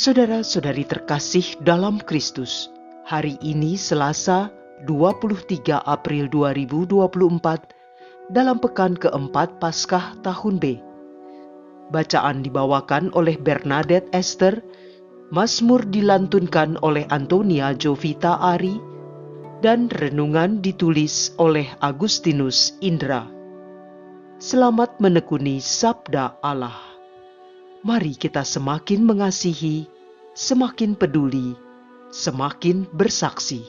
Saudara-saudari terkasih dalam Kristus, hari ini Selasa 23 April 2024 dalam pekan keempat Paskah tahun B. Bacaan dibawakan oleh Bernadette Esther, Mazmur dilantunkan oleh Antonia Jovita Ari, dan renungan ditulis oleh Agustinus Indra. Selamat menekuni Sabda Allah. Mari kita semakin mengasihi, semakin peduli, semakin bersaksi.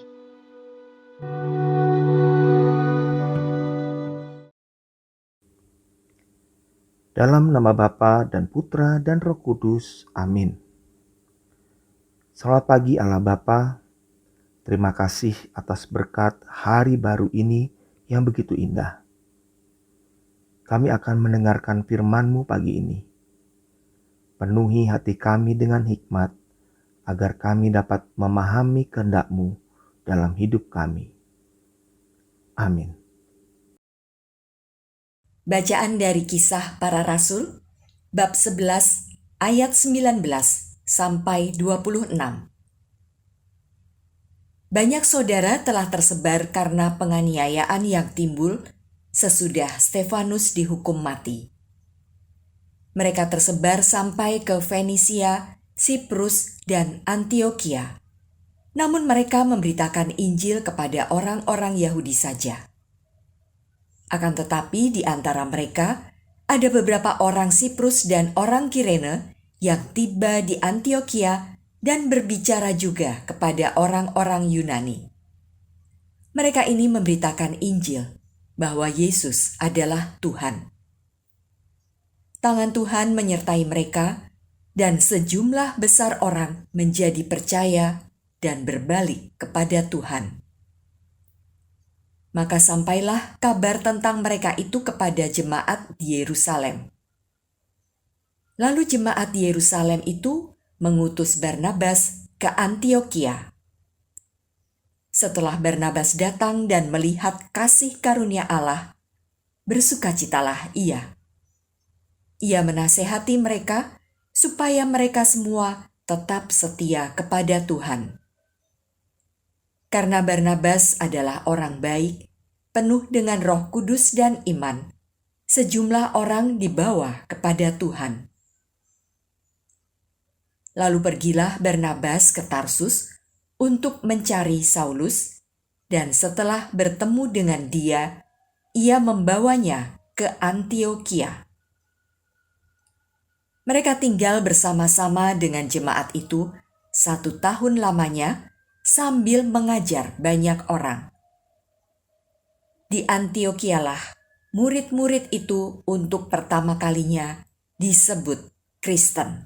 Dalam nama Bapa dan Putra dan Roh Kudus. Amin. Selamat pagi Allah Bapa. Terima kasih atas berkat hari baru ini yang begitu indah. Kami akan mendengarkan firman-Mu pagi ini. Penuhi hati kami dengan hikmat, agar kami dapat memahami kehendak-Mu dalam hidup kami. Amin. Bacaan dari Kisah Para Rasul, bab 11 ayat 19 sampai 26. Banyak saudara telah tersebar karena penganiayaan yang timbul sesudah Stefanus dihukum mati. Mereka tersebar sampai ke Fenisia, Siprus, dan Antiokhia. Namun mereka memberitakan Injil kepada orang-orang Yahudi saja. Akan tetapi di antara mereka ada beberapa orang Siprus dan orang Kirene yang tiba di Antiokhia dan berbicara juga kepada orang-orang Yunani. Mereka ini memberitakan Injil bahwa Yesus adalah Tuhan. Tangan Tuhan menyertai mereka dan sejumlah besar orang menjadi percaya dan berbalik kepada Tuhan. Maka sampailah kabar tentang mereka itu kepada jemaat di Yerusalem. Lalu jemaat di Yerusalem itu mengutus Barnabas ke Antiokhia. Setelah Barnabas datang dan melihat kasih karunia Allah, bersukacitalah ia. Ia menasehati mereka supaya mereka semua tetap setia kepada Tuhan. Karena Barnabas adalah orang baik, penuh dengan Roh Kudus dan iman, sejumlah orang dibawa kepada Tuhan. Lalu pergilah Barnabas ke Tarsus untuk mencari Saulus, dan setelah bertemu dengan dia, ia membawanya ke Antiokhia. Mereka tinggal bersama-sama dengan jemaat itu 1 tahun lamanya sambil mengajar banyak orang. Di Antiokhialah murid-murid itu untuk pertama kalinya disebut Kristen.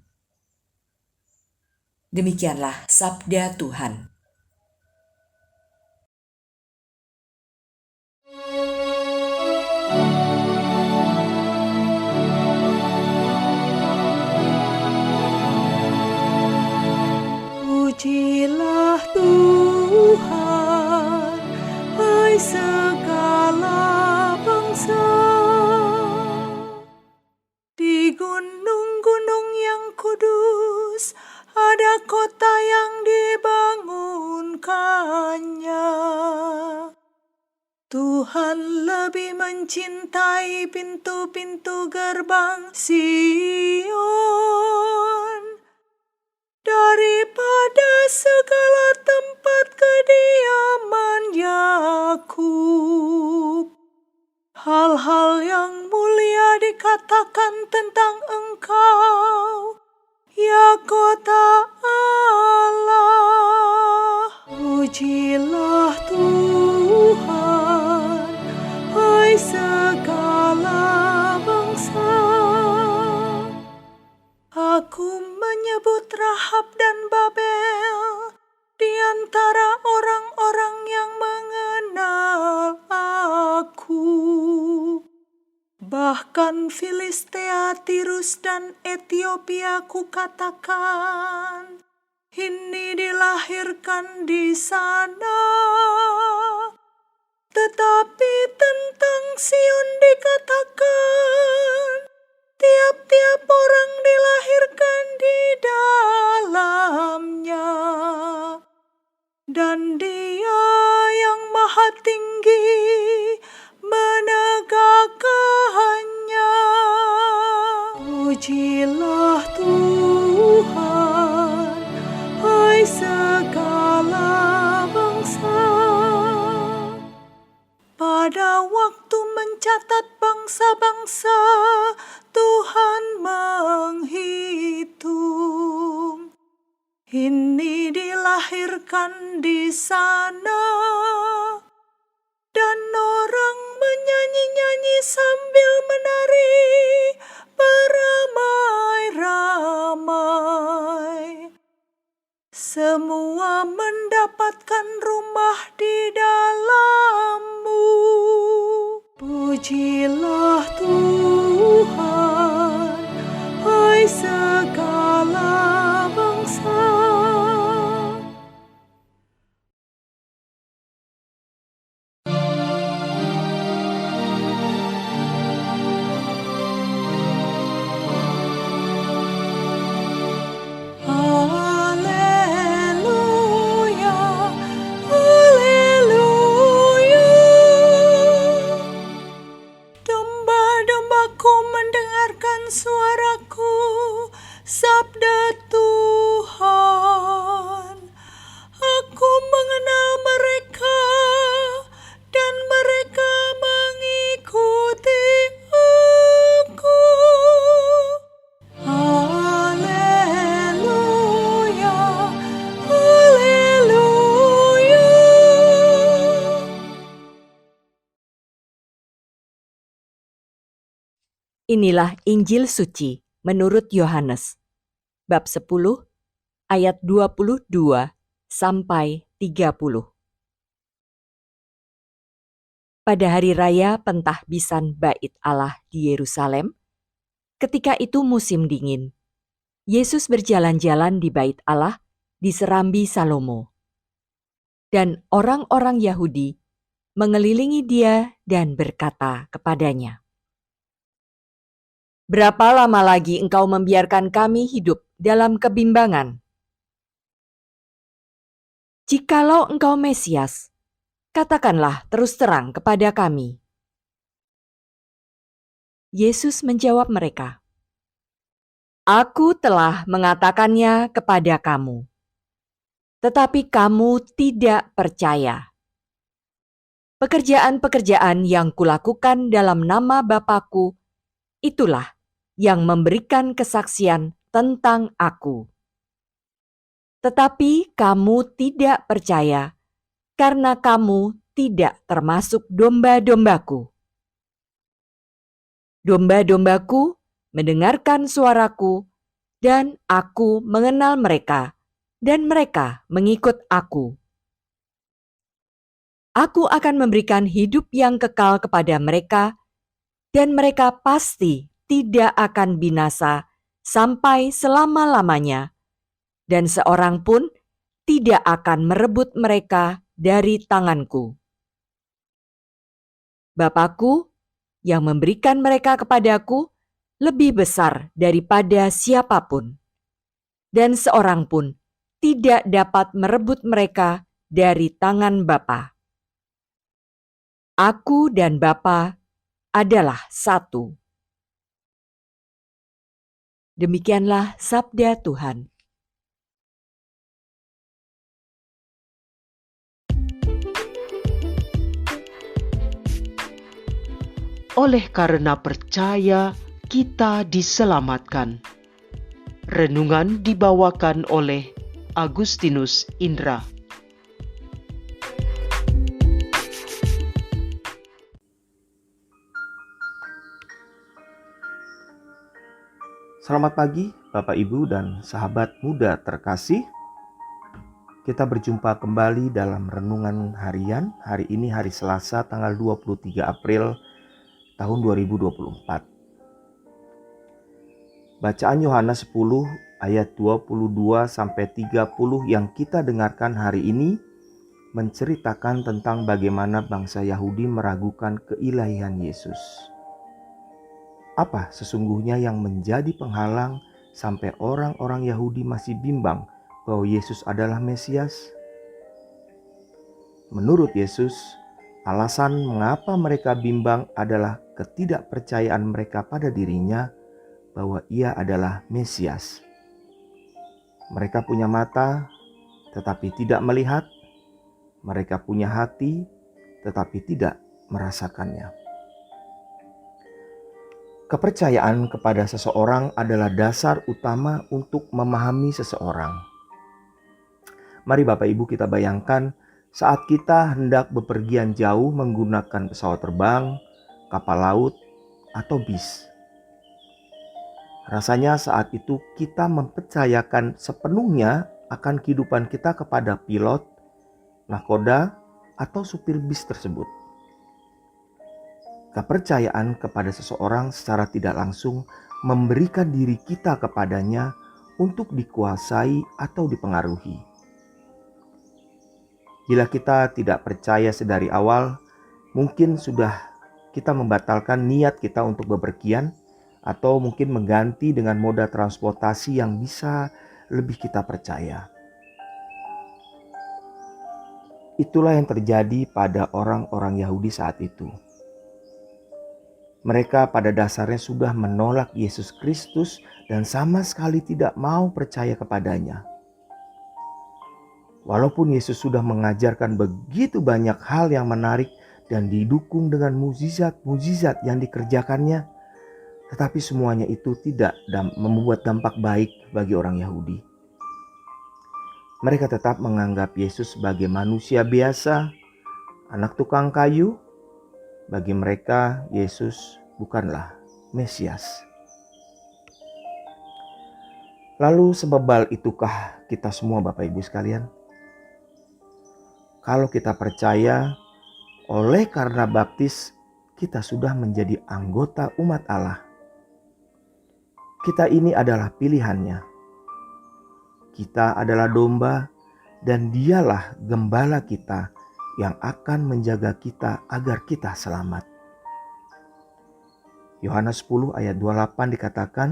Demikianlah sabda Tuhan. Pujilah Tuhan, hai segala bangsa. Di gunung-gunung yang kudus, ada kota yang dibangunkannya. Tuhan lebih mencintai pintu-pintu gerbang Sion daripada segala tempat kediaman Yakub. Hal-hal yang mulia dikatakan tentang Engkau, ya kota Allah. Pujilah Tuhan, hai segala bangsa. Aku menyebut Rahab dan Babel di antara orang-orang yang mengenal aku. Bahkan Filistea, Tirus, dan Etiopia kukatakan, ini dilahirkan di sana. Tetapi tentang Sion dikatakan, tiap-tiap orang dilahirkan di dalam dan Dia yang maha tinggi menegakkannya. Pujilah Tuhan, hai segala bangsa. Pada waktu mencatat bangsa-bangsa, Tuhan menghitung. Ini dilahirkan di sana, dan orang menyanyi-nyanyi sambil menari beramai-ramai. Semua mendapatkan rumah di dalammu. Pujilah Tuhan, hai segala bangsa. Haleluya, haleluya. Domba-dombaku mendengarkan suaraku, sabda Tuhan. Aku mengenal mereka, dan mereka mengikuti aku. Haleluya, haleluya. Inilah Injil suci menurut Yohanes, bab 10, ayat 22 sampai 30. Pada hari raya pentahbisan Bait Allah di Yerusalem, ketika itu musim dingin, Yesus berjalan-jalan di Bait Allah di Serambi Salomo. Dan orang-orang Yahudi mengelilingi dia dan berkata kepadanya, "Berapa lama lagi engkau membiarkan kami hidup dalam kebimbangan? Jikalau engkau Mesias, katakanlah terus terang kepada kami." Yesus menjawab mereka, "Aku telah mengatakannya kepada kamu, tetapi kamu tidak percaya. Pekerjaan-pekerjaan yang kulakukan dalam nama Bapa-Ku, itulah yang memberikan kesaksian tentang Aku. Tetapi kamu tidak percaya, karena kamu tidak termasuk domba-dombaku. Domba-dombaku mendengarkan suaraku, dan Aku mengenal mereka, dan mereka mengikut Aku. Aku akan memberikan hidup yang kekal kepada mereka, dan mereka pasti tidak akan binasa sampai selama-lamanya, dan seorang pun tidak akan merebut mereka dari tanganku. Bapa-Ku yang memberikan mereka kepadaku lebih besar daripada siapapun, dan seorang pun tidak dapat merebut mereka dari tangan Bapa. Aku dan Bapa adalah satu." Demikianlah sabda Tuhan. Oleh karena percaya, kita diselamatkan. Renungan dibawakan oleh Agustinus Indra. Selamat pagi Bapak Ibu dan sahabat muda terkasih. Kita berjumpa kembali dalam renungan harian. Hari ini hari Selasa tanggal 23 April tahun 2024. Bacaan Yohanes 10 ayat 22 sampai 30 yang kita dengarkan hari ini menceritakan tentang bagaimana bangsa Yahudi meragukan keilahian Yesus. Apa sesungguhnya yang menjadi penghalang sampai orang-orang Yahudi masih bimbang bahwa Yesus adalah Mesias? Menurut Yesus, alasan mengapa mereka bimbang adalah ketidakpercayaan mereka pada dirinya bahwa Ia adalah Mesias. Mereka punya mata tetapi tidak melihat, mereka punya hati tetapi tidak merasakannya. Kepercayaan kepada seseorang adalah dasar utama untuk memahami seseorang. Mari Bapak Ibu kita bayangkan saat kita hendak bepergian jauh menggunakan pesawat terbang, kapal laut, atau bis. Rasanya saat itu kita mempercayakan sepenuhnya akan kehidupan kita kepada pilot, nahkoda, atau supir bis tersebut. Kepercayaan kepada seseorang secara tidak langsung memberikan diri kita kepadanya untuk dikuasai atau dipengaruhi. Bila kita tidak percaya sedari awal, mungkin sudah kita membatalkan niat kita untuk bepergian atau mungkin mengganti dengan moda transportasi yang bisa lebih kita percaya. Itulah yang terjadi pada orang-orang Yahudi saat itu. Mereka pada dasarnya sudah menolak Yesus Kristus dan sama sekali tidak mau percaya kepadanya. Walaupun Yesus sudah mengajarkan begitu banyak hal yang menarik dan didukung dengan mukjizat-mukjizat yang dikerjakannya, tetapi semuanya itu tidak membuat dampak baik bagi orang Yahudi. Mereka tetap menganggap Yesus sebagai manusia biasa, anak tukang kayu. Bagi mereka, Yesus bukanlah Mesias. Lalu sebebal itukah kita semua Bapak Ibu sekalian? Kalau kita percaya oleh karena baptis kita sudah menjadi anggota umat Allah. Kita ini adalah pilihannya. Kita adalah domba dan Dialah gembala kita yang akan menjaga kita agar kita selamat. Yohanes 10 ayat 28 dikatakan,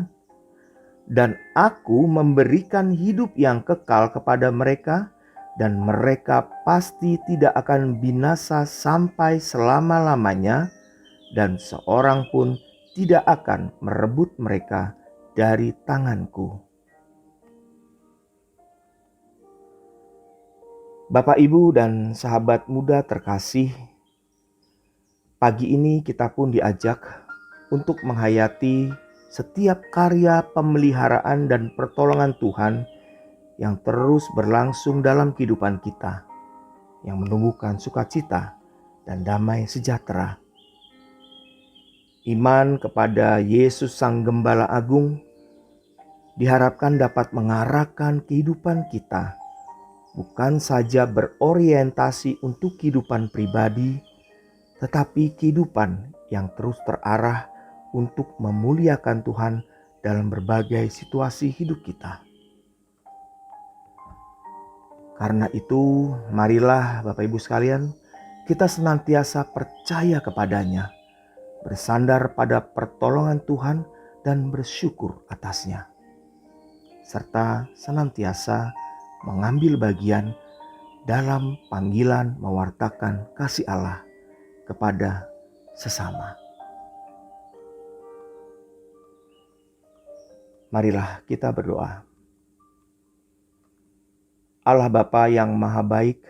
"Dan aku memberikan hidup yang kekal kepada mereka, dan mereka pasti tidak akan binasa sampai selama-lamanya, dan seorang pun tidak akan merebut mereka dari tanganku." Bapak, Ibu, dan sahabat muda terkasih, pagi ini kita pun diajak untuk menghayati setiap karya pemeliharaan dan pertolongan Tuhan yang terus berlangsung dalam kehidupan kita, yang menumbuhkan sukacita dan damai sejahtera. Iman kepada Yesus Sang Gembala Agung diharapkan dapat mengarahkan kehidupan kita, bukan saja berorientasi untuk kehidupan pribadi, tetapi kehidupan yang terus terarah untuk memuliakan Tuhan dalam berbagai situasi hidup kita. Karena itu, marilah Bapak Ibu sekalian, kita senantiasa percaya kepadanya, bersandar pada pertolongan Tuhan dan bersyukur atasnya, serta senantiasa mengambil bagian dalam panggilan mewartakan kasih Allah kepada sesama. Marilah kita berdoa. Allah Bapa yang Maha Baik,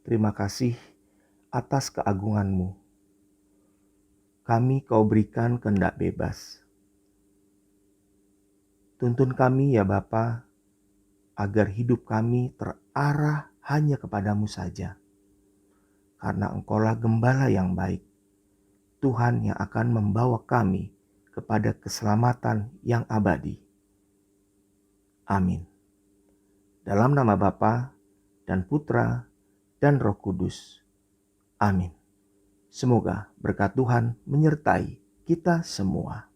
terima kasih atas keagungan-Mu. Kami Kau berikan kehendak bebas. Tuntun kami ya Bapa, agar hidup kami terarah hanya kepadamu saja. Karena Engkaulah gembala yang baik, Tuhan yang akan membawa kami kepada keselamatan yang abadi. Amin. Dalam nama Bapa dan Putra dan Roh Kudus. Amin. Semoga berkat Tuhan menyertai kita semua.